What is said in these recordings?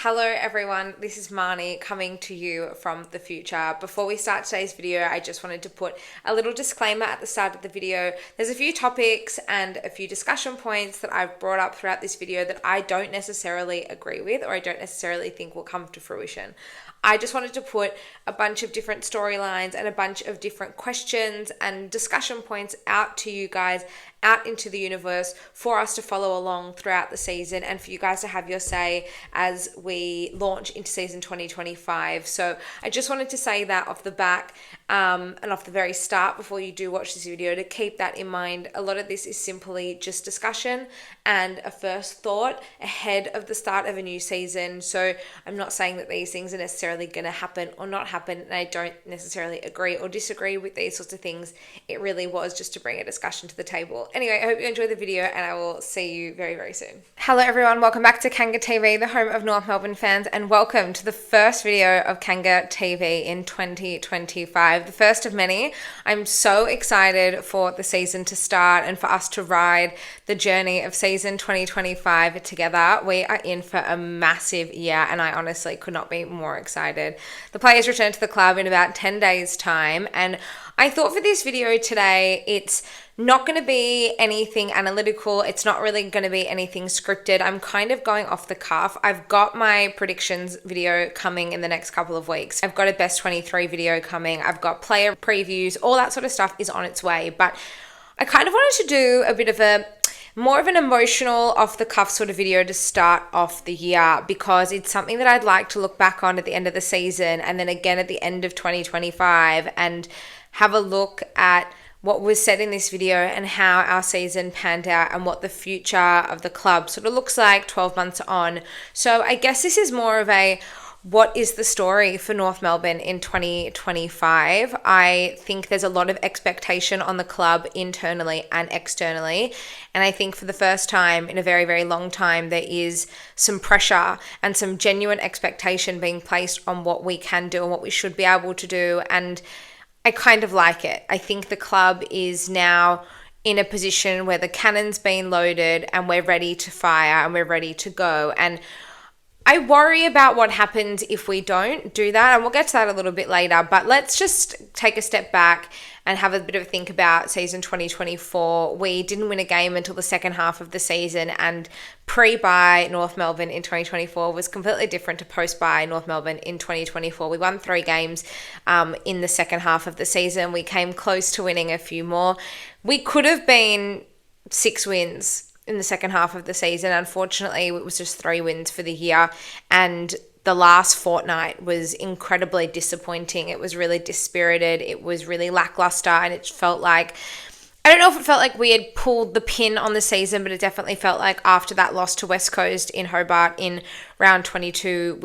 Hello everyone, this is Marnie coming to you from the future. Before we start today's video, I just wanted to put a little disclaimer at the start of the video. There's a few topics and a few discussion points that I've brought up throughout this video that I don't necessarily agree with or I don't necessarily think will come to fruition. I just wanted to put a bunch of different storylines and a bunch of different questions and discussion points out to you guys, out into the universe for us to follow along throughout the season and for you guys to have your say as we launch into season 2025. So I just wanted to say that off the back and off the very start before you do watch this video, to keep that in mind. A lot of this is simply just discussion and a first thought ahead of the start of a new season. So I'm not saying that these things are necessarily going to happen or not happen, and I don't necessarily agree or disagree with these sorts of things. It really was just to bring a discussion to the table. Anyway, I hope you enjoy the video and I will see you very, very soon. Hello everyone, welcome back to Kanga TV, the home of North Melbourne fans, and welcome to the first video of Kanga TV in 2025, the first of many. I'm so excited for the season to start and for us to ride the journey of season 2025 together. We are in for a massive year and I honestly could not be more excited. The players return to the club in about 10 days time, and I thought for this video today, it's not going to be anything analytical. It's not really going to be anything scripted. I'm kind of going off the cuff. I've got my predictions video coming in the next couple of weeks. I've got a best 23 video coming. I've got player previews. All that sort of stuff is on its way. But I kind of wanted to do a bit of more of an emotional off the cuff sort of video to start off the year, because it's something that I'd like to look back on at the end of the season and then again at the end of 2025 and have a look at what was said in this video and how our season panned out and what the future of the club sort of looks like 12 months on. So I guess this is more of a what is the story for North Melbourne in 2025? I think there's a lot of expectation on the club internally and externally. And I think for the first time in a very, very long time, there is some pressure and some genuine expectation being placed on what we can do and what we should be able to do. And I kind of like it. I think the club is now in a position where the cannon's been loaded and we're ready to fire and we're ready to go. And I worry about what happens if we don't do that, and we'll get to that a little bit later, but let's just take a step back and have a bit of a think about season 2024. We didn't win a game until the second half of the season, and pre-bye North Melbourne in 2024 was completely different to post-bye North Melbourne in 2024. We won 3 games in the second half of the season. We came close to winning a few more. We could have been 6 wins in the second half of the season. Unfortunately, it was just 3 wins for the year, and the last fortnight was incredibly disappointing. It was really dispirited. It was really lackluster, and it felt like, I don't know if it felt like we had pulled the pin on the season, but it definitely felt like after that loss to West Coast in Hobart in round 22,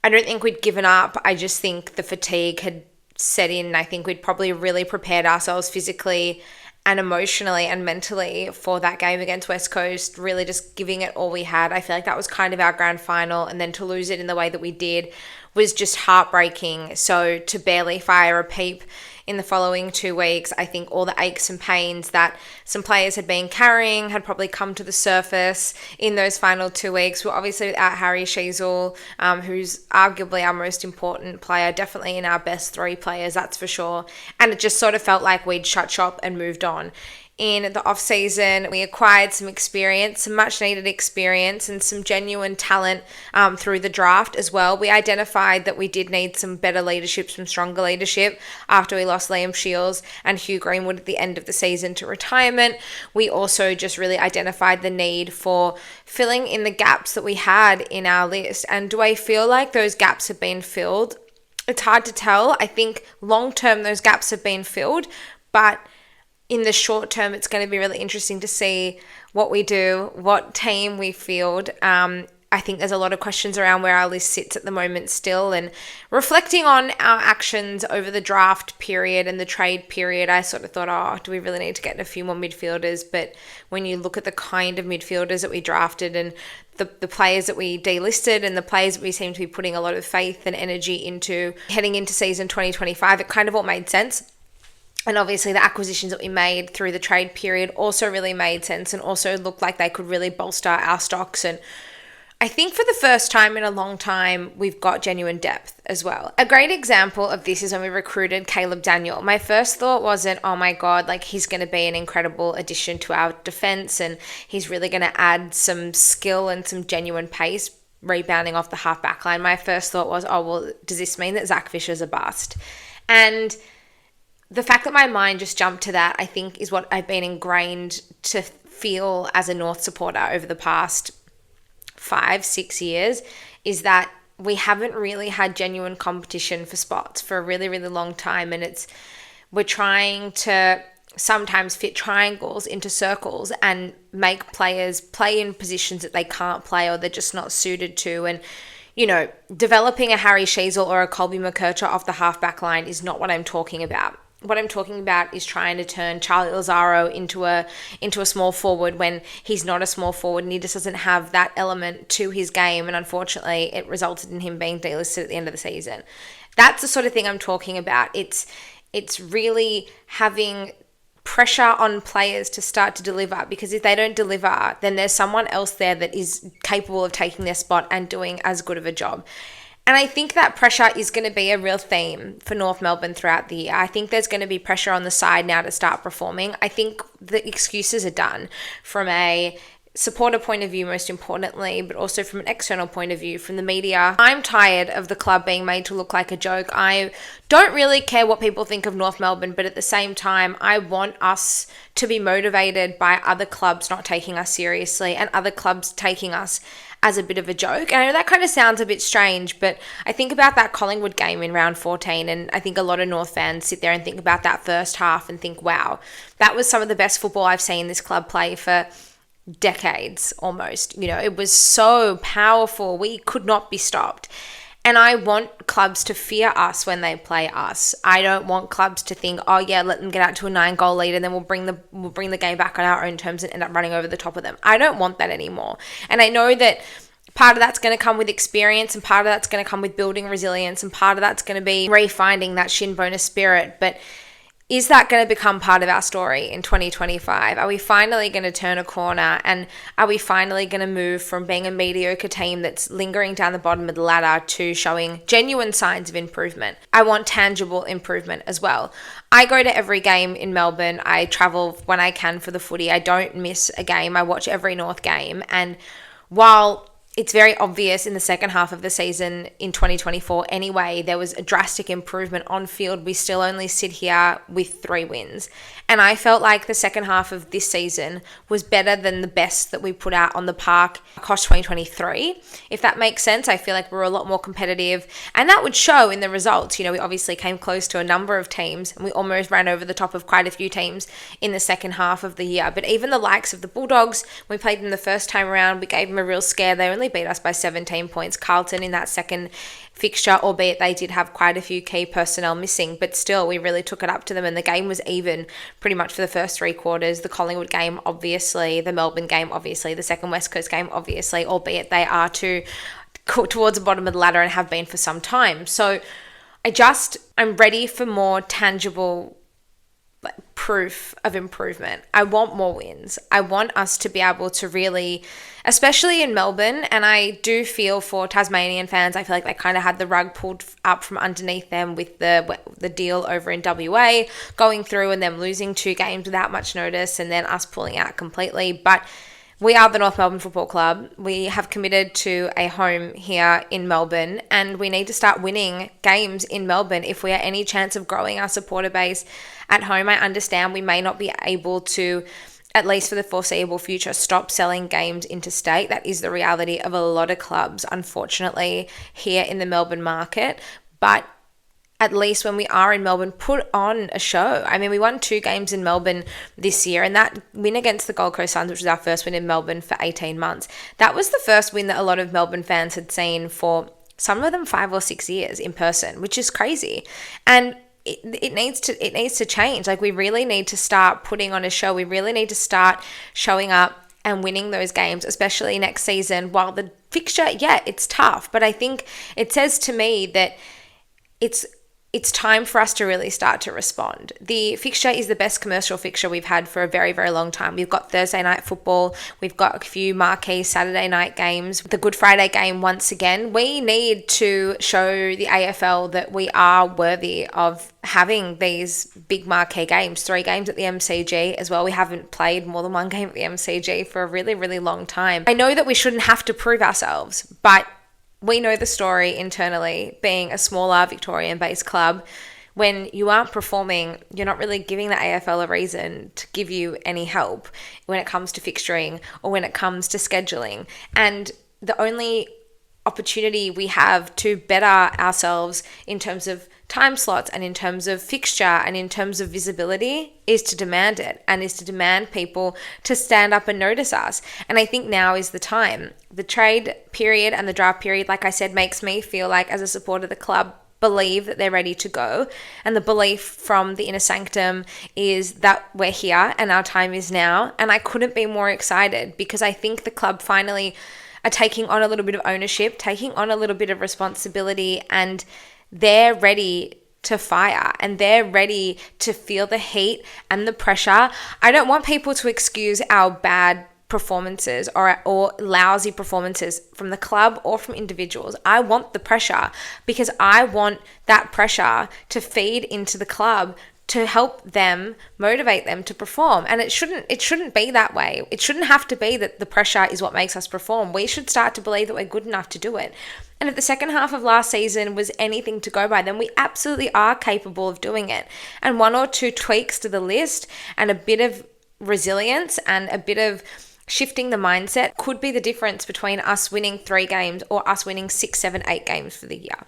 I don't think we'd given up. I just think the fatigue had set in. I think we'd probably really prepared ourselves physically and emotionally and mentally for that game against West Coast, really just giving it all we had. I feel like that was kind of our grand final, and then to lose it in the way that we did was just heartbreaking. So to barely fire a peep in the following 2 weeks, I think all the aches and pains that some players had been carrying had probably come to the surface in those final 2 weeks. We're obviously without Harry Sheezel, who's arguably our most important player, definitely in our best 3 players, that's for sure. And it just sort of felt like we'd shut shop and moved on. In the off-season, we acquired some experience, some much-needed experience and some genuine talent through the draft as well. We identified that we did need some better leadership, some stronger leadership after we lost Liam Shields and Hugh Greenwood at the end of the season to retirement. We also just really identified the need for filling in the gaps that we had in our list. And do I feel like those gaps have been filled? It's hard to tell. I think long-term those gaps have been filled, but in the short term, it's going to be really interesting to see what we do, what team we field. I think there's a lot of questions around where our list sits at the moment still, and reflecting on our actions over the draft period and the trade period, I sort of thought, oh, do we really need to get in a few more midfielders? But when you look at the kind of midfielders that we drafted and the players that we delisted and the players that we seem to be putting a lot of faith and energy into heading into season 2025, it kind of all made sense. And obviously the acquisitions that we made through the trade period also really made sense and also looked like they could really bolster our stocks. And I think for the first time in a long time, we've got genuine depth as well. A great example of this is when we recruited Caleb Daniel. My first thought wasn't, oh my God, like he's going to be an incredible addition to our defense and he's really going to add some skill and some genuine pace rebounding off the half back line. My first thought was, oh, well, does this mean that Zach Fisher's a bust? And the fact that my mind just jumped to that, I think, is what I've been ingrained to feel as a North supporter over the past 5-6 years, is that we haven't really had genuine competition for spots for a really, really long time. And we're trying to sometimes fit triangles into circles and make players play in positions that they can't play or they're just not suited to. And, you know, developing a Harry Sheezel or a Colby McKercher off the half-back line is not what I'm talking about. What I'm talking about is trying to turn Charlie Lazaro into a small forward when he's not a small forward and he just doesn't have that element to his game. And unfortunately, it resulted in him being delisted at the end of the season. That's the sort of thing I'm talking about. It's really having pressure on players to start to deliver, because if they don't deliver, then there's someone else there that is capable of taking their spot and doing as good of a job. And I think that pressure is going to be a real theme for North Melbourne throughout the year. I think there's going to be pressure on the side now to start performing. I think the excuses are done from a supporter point of view, most importantly, but also from an external point of view, from the media. I'm tired of the club being made to look like a joke. I don't really care what people think of North Melbourne, but at the same time, I want us to be motivated by other clubs not taking us seriously and other clubs taking us as a bit of a joke. And I know that kind of sounds a bit strange, but I think about that Collingwood game in round 14, and I think a lot of North fans sit there and think about that first half and think, wow, that was some of the best football I've seen this club play for decades almost. You know, it was so powerful. We could not be stopped. And I want clubs to fear us when they play us. I don't want clubs to think, oh yeah, let them get out to a 9-goal lead and then we'll bring the game back on our own terms and end up running over the top of them. I don't want that anymore. And I know that part of that's going to come with experience, and part of that's going to come with building resilience, and part of that's going to be refinding that shin bonus spirit. But is that going to become part of our story in 2025? Are we finally going to turn a corner, and are we finally going to move from being a mediocre team that's lingering down the bottom of the ladder to showing genuine signs of improvement? I want tangible improvement as well. I go to every game in Melbourne. I travel when I can for the footy. I don't miss a game. I watch every North game. And while it's very obvious in the second half of the season in 2024 anyway, there was a drastic improvement on field, we still only sit here with 3 wins. And I felt like the second half of this season was better than the best that we put out on the park across 2023. If that makes sense, I feel like we're a lot more competitive, and that would show in the results. You know, we obviously came close to a number of teams and we almost ran over the top of quite a few teams in the second half of the year. But even the likes of the Bulldogs, we played them the first time around, we gave them a real scare. They only beat us by 17 points. Carlton in that second fixture, albeit they did have quite a few key personnel missing, but still we really took it up to them, and the game was even pretty much for the first 3 quarters. The Collingwood game, obviously, the Melbourne game, obviously, the second West Coast game, obviously, albeit they are towards the bottom of the ladder and have been for some time. So I'm ready for more tangible proof of improvement. I want more wins. I want us to be able to really, especially in Melbourne, and I do feel for Tasmanian fans, I feel like they kind of had the rug pulled up from underneath them with the deal over in WA going through and them losing 2 games without much notice and then us pulling out completely. But we are the North Melbourne Football Club. We have committed to a home here in Melbourne, and we need to start winning games in Melbourne if we are any chance of growing our supporter base at home. I understand we may not be able to, at least for the foreseeable future, stop selling games interstate. That is the reality of a lot of clubs, unfortunately, here in the Melbourne market. But at least when we are in Melbourne, put on a show. I mean, we won 2 games in Melbourne this year, and that win against the Gold Coast Suns, which was our first win in Melbourne for 18 months, that was the first win that a lot of Melbourne fans had seen for some of them 5 or 6 years in person, which is crazy. And it needs to change. Like, we really need to start putting on a show. We really need to start showing up and winning those games, especially next season. While the fixture, yeah, it's tough, but I think it says to me that it's it's time for us to really start to respond. The fixture is the best commercial fixture we've had for a very, very long time. We've got Thursday night football. We've got a few marquee Saturday night games. The Good Friday game, once again, we need to show the AFL that we are worthy of having these big marquee games. 3 games at the MCG as well. We haven't played more than 1 game at the MCG for a really, really long time. I know that we shouldn't have to prove ourselves, but we know the story internally, being a smaller Victorian-based club. When you aren't performing, you're not really giving the AFL a reason to give you any help when it comes to fixturing or when it comes to scheduling. And the only opportunity we have to better ourselves in terms of time slots and in terms of fixture and in terms of visibility is to demand it, and is to demand people to stand up and notice us. And I think now is the time. The trade period and the draft period, like I said, makes me feel like, as a supporter of the club, believe that they're ready to go. And the belief from the inner sanctum is that we're here and our time is now. And I couldn't be more excited, because I think the club finally are taking on a little bit of ownership, taking on a little bit of responsibility, and they're ready to fire and they're ready to feel the heat and the pressure. I don't want people to excuse our bad performances or lousy performances from the club or from individuals. I want the pressure, because I want that pressure to feed into the club to help them, motivate them to perform. And it shouldn't be that way. It shouldn't have to be that the pressure is what makes us perform. We should start to believe that we're good enough to do it. And if the second half of last season was anything to go by, then we absolutely are capable of doing it. And 1 or 2 tweaks to the list and a bit of resilience and a bit of shifting the mindset could be the difference between us winning 3 games or us winning 6, 7, 8 games for the year.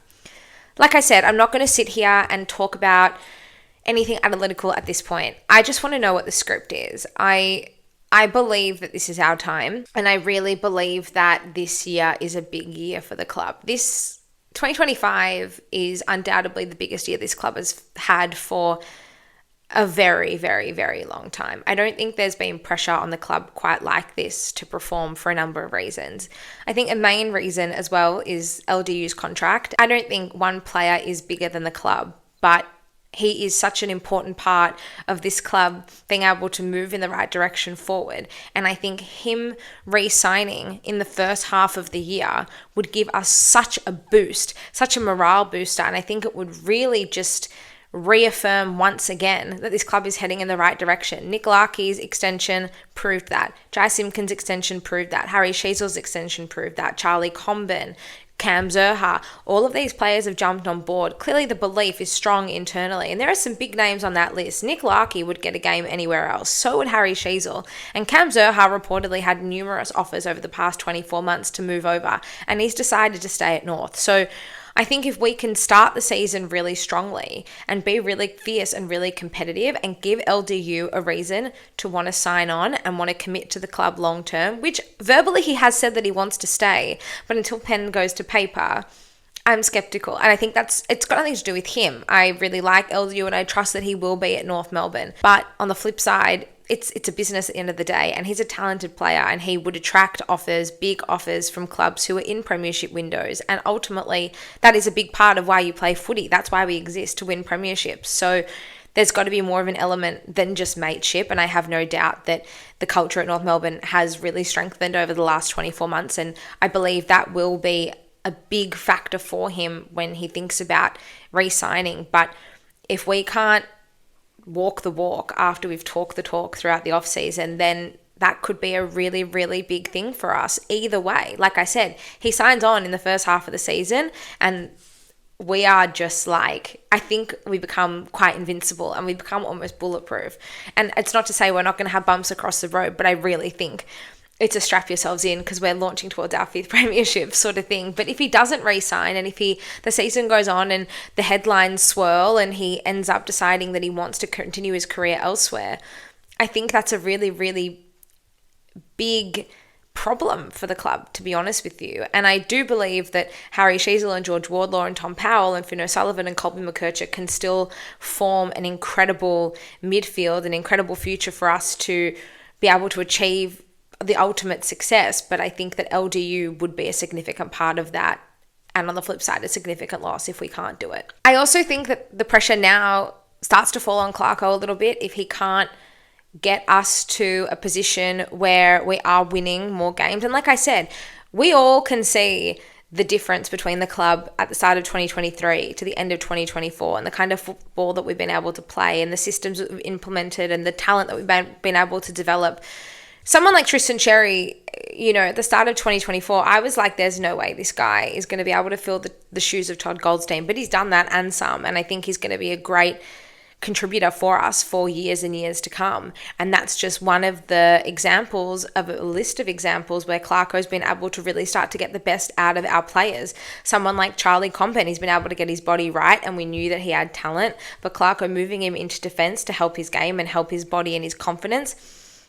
Like I said, I'm not going to sit here and talk about anything analytical at this point. I just want to know what the script is. I believe that this is our time, and I really believe that this year is a big year for the club. This 2025 is undoubtedly the biggest year this club has had for a very, very, very long time. I don't think there's been pressure on the club quite like this to perform, for a number of reasons. I think a main reason as well is LDU's contract. I don't think one player is bigger than the club, but he is such an important part of this club being able to move in the right direction forward. And I think him re-signing in the first half of the year would give us such a boost, such a morale booster. And I think it would really just reaffirm once again that this club is heading in the right direction. Nick Larkey's extension proved that. Jai Simpkins' extension proved that. Harry Sheasel's extension proved that. Charlie Comben, Cam Zerha, all of these players have jumped on board. Clearly the belief is strong internally, and there are some big names on that list. Nick Larkey would get a game anywhere else. So would Harry Sheasel. And Cam Zerha reportedly had numerous offers over the past 24 months to move over, and he's decided to stay at North. So I think if we can start the season really strongly and be really fierce and really competitive and give LDU a reason to want to sign on and want to commit to the club long term, which verbally he has said that he wants to stay, but until pen goes to paper, I'm skeptical. And I think it's got nothing to do with him. I really like LDU and I trust that he will be at North Melbourne. But on the flip side, it's a business at the end of the day, and he's a talented player, and he would attract offers, big offers from clubs who are in premiership windows. And ultimately, that is a big part of why you play footy. That's why we exist, to win premierships. So there's got to be more of an element than just mateship. And I have no doubt that the culture at North Melbourne has really strengthened over the last 24 months. And I believe that will be a big factor for him when he thinks about re-signing. But if we can't walk the walk after we've talked the talk throughout the off season, then that could be a really, really big thing for us either way. Like I said, he signs on in the first half of the season and we are just like, I think we become quite invincible and we become almost bulletproof. And it's not to say we're not going to have bumps across the road, but I really think it's a strap yourselves in because we're launching towards our 5th premiership sort of thing. But if he doesn't re-sign and if the season goes on and the headlines swirl and he ends up deciding that he wants to continue his career elsewhere, I think that's a really, really big problem for the club, to be honest with you. And I do believe that Harry Sheasel and George Wardlaw and Tom Powell and Finn O'Sullivan and Colby McKercher can still form an incredible midfield, an incredible future for us to be able to achieve the ultimate success. But I think that LDU would be a significant part of that And on the flip side, a significant loss if we can't do it. I also think that the pressure now starts to fall on Clarko a little bit if he can't get us to a position where we are winning more games. And like I said, we all can see the difference between the club at the start of 2023 to the end of 2024 and the kind of football that we've been able to play and the systems that we've implemented and the talent that we've been able to develop. Someone like Tristan Cherry, at the start of 2024, I was like, there's no way this guy is going to be able to fill the shoes of Todd Goldstein, but he's done that and some, and I think he's going to be a great contributor for us for years and years to come. And that's just one of the examples of a list of examples where Clarko's been able to really start to get the best out of our players. Someone like Charlie Compen, he's been able to get his body right, and we knew that he had talent, but Clarko moving him into defense to help his game and help his body and his confidence,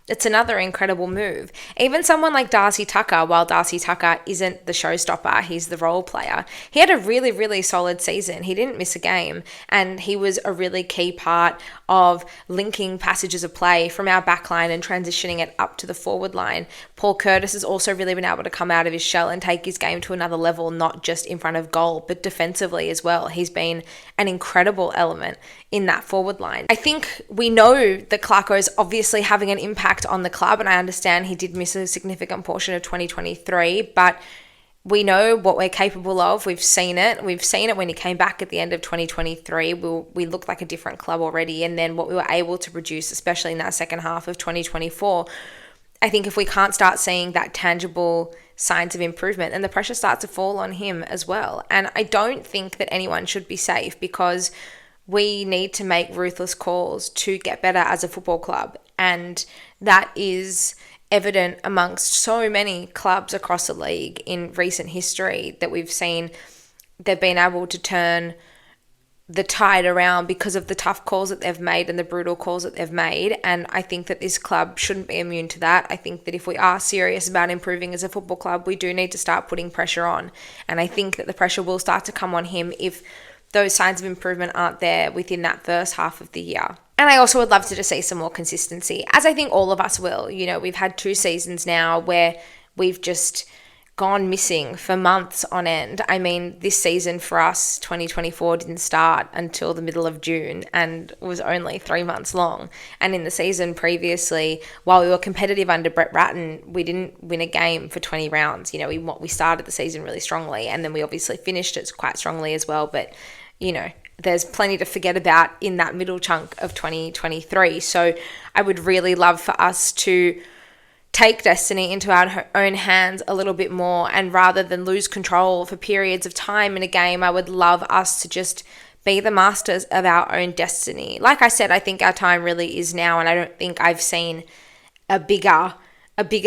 it's another incredible move. Even someone like Darcy Tucker, while Darcy Tucker isn't the showstopper, he's the role player. He had a really, really solid season. He didn't miss a game, and he was a really key part of linking passages of play from our back line and transitioning it up to the forward line. Paul Curtis has also really been able to come out of his shell and take his game to another level, not just in front of goal, but defensively as well. He's been an incredible element in that forward line. I think we know that Clarko is obviously having an impact on the club, and I understand he did miss a significant portion of 2023, but we know what we're capable of. We've seen it. We've seen it when he came back at the end of 2023. We looked like a different club already, and then what we were able to produce, especially in that second half of 2024, I think if we can't start seeing that tangible signs of improvement, then the pressure starts to fall on him as well. And I don't think that anyone should be safe, because we need to make ruthless calls to get better as a football club. And that is evident amongst so many clubs across the league in recent history that we've seen they've been able to turn the tide around because of the tough calls that they've made and the brutal calls that they've made. And I think that this club shouldn't be immune to that. I think that if we are serious about improving as a football club, we do need to start putting pressure on. And I think that the pressure will start to come on him if those signs of improvement aren't there within that first half of the year. And I also would love to just see some more consistency, as I think all of us will. We've had 2 seasons now where we've just gone missing for months on end. I mean, this season for us, 2024, didn't start until the middle of June and was only 3 months long. And in the season previously, while we were competitive under Brett Ratton, we didn't win a game for 20 rounds. We started the season really strongly, and then we obviously finished it quite strongly as well. But there's plenty to forget about in that middle chunk of 2023. So I would really love for us to take destiny into our own hands a little bit more, and rather than lose control for periods of time in a game, I would love us to just be the masters of our own destiny. Like I said, I think our time really is now, and I don't think I've seen a bigger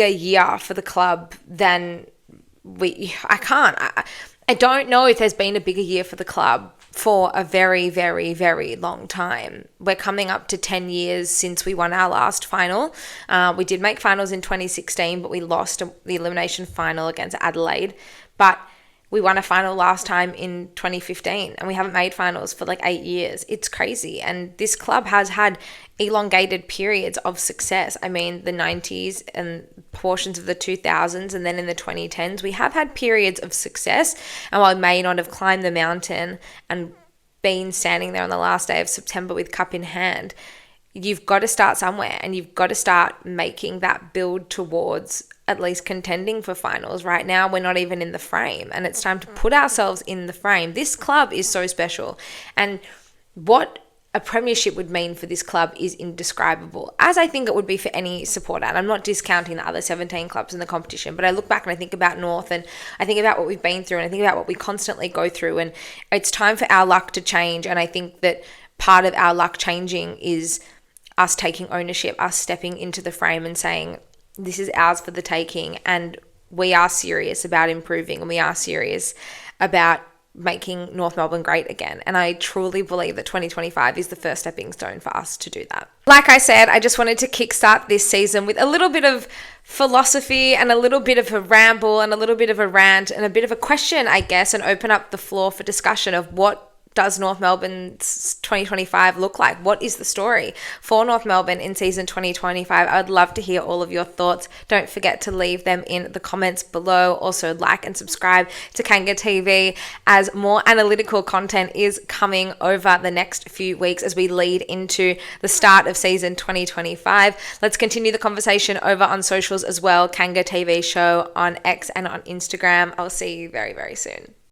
year for the club than I don't know if there's been a bigger year for the club for a very, very, very long time. We're coming up to 10 years since we won our last final. We did make finals in 2016, but we lost the elimination final against Adelaide. But we won a final last time in 2015, and we haven't made finals for like 8 years. It's crazy. And this club has had elongated periods of success. I mean, the 90s and portions of the 2000s, and then in the 2010s, we have had periods of success. And while we may not have climbed the mountain and been standing there on the last day of September with cup in hand, you've got to start somewhere, and you've got to start making that build towards at least contending for finals. Right now, we're not even in the frame, and it's time to put ourselves in the frame. This club is so special, and what a premiership would mean for this club is indescribable, as I think it would be for any supporter. And I'm not discounting the other 17 clubs in the competition, but I look back and I think about North, and I think about what we've been through, and I think about what we constantly go through, and it's time for our luck to change. And I think that part of our luck changing is us taking ownership, us stepping into the frame and saying, this is ours for the taking, and we are serious about improving, and we are serious about making North Melbourne great again. And I truly believe that 2025 is the first stepping stone for us to do that. Like I said, I just wanted to kickstart this season with a little bit of philosophy and a little bit of a ramble and a little bit of a rant and a bit of a question, I guess, and open up the floor for discussion of what does North Melbourne's 2025 look like? What is the story for North Melbourne in season 2025? I would love to hear all of your thoughts. Don't forget to leave them in the comments below. Also, like and subscribe to Kanga TV as more analytical content is coming over the next few weeks as we lead into the start of season 2025. Let's continue the conversation over on socials as well. Kanga TV Show on X and on Instagram. I'll see you very, very soon.